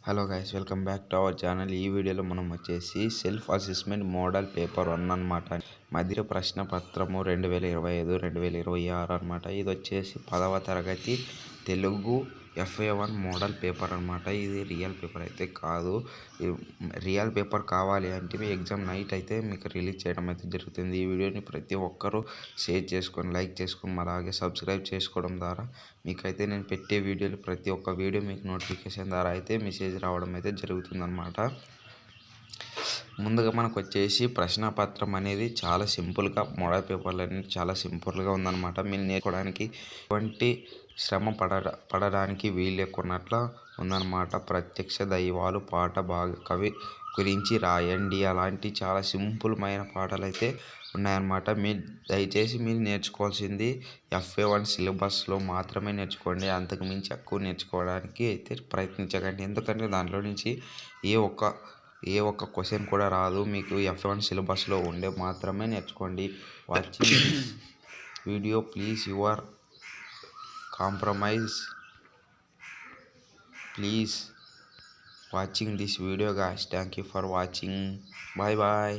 Hello guys, welcome back to our channel. ఈ వీడియోలో మనం వచ్చేసి సెల్ఫ్ అసెస్మెంట్ మోడల్ పేపర్ 1 అనమాట. మధ్య ప్రశ్న పత్రము 2025 2026 అనమాట. ఇది వచ్చేసి 10వ తరగతి తెలుగు FA1 మోడల్ పేపర్ అనమాట. ఇది రియల్ పేపర్ అయితే కాదు. రియల్ పేపర్ కావాలి అంటే మీ ఎగ్జామ్ నైట్ అయితే మీకు రిలీజ్ చేయడం అయితే జరుగుతుంది. ఈ వీడియోని ప్రతి ఒక్కరూ షేర్ చేసుకొని, లైక్ చేసుకొని, అలాగే సబ్స్క్రైబ్ చేసుకోవడం ద్వారా మీకైతే నేను పెట్టే వీడియోలు ప్రతి ఒక్క వీడియో మీకు నోటిఫికేషన్ ద్వారా అయితే మెసేజ్ రావడం అయితే జరుగుతుందన్నమాట. ముందుగా మనకు వచ్చేసి ప్రశ్నపత్రం అనేది చాలా సింపుల్గా, మోడల్ పేపర్లు అనేది చాలా సింపుల్గా ఉందన్నమాట. మీరు నేర్చుకోవడానికి ఎటువంటి శ్రమ పడడానికి వీలు లేకున్నట్ల ఉందన్నమాట. ప్రత్యక్ష దైవాలు పాట బాగా కవి గురించి రాయండి, అలాంటి చాలా సింపుల్మైన పాటలు అయితే ఉన్నాయన్నమాట. మీరు దయచేసి మీరు నేర్చుకోవాల్సింది FA1 సిలబస్లో మాత్రమే నేర్చుకోండి. అంతకు మించి ఎక్కువ నేర్చుకోవడానికి అయితే ప్రయత్నించకండి. ఎందుకంటే దాంట్లో నుంచి ఏ ఒక్క క్వశ్చన్ కూడా రాదు. మీకు FA1 సిలబస్లో ఉండే మాత్రమే నేర్చుకోండి. Watching video please your compromise please watching this video guys. Thank you for watching. Bye bye.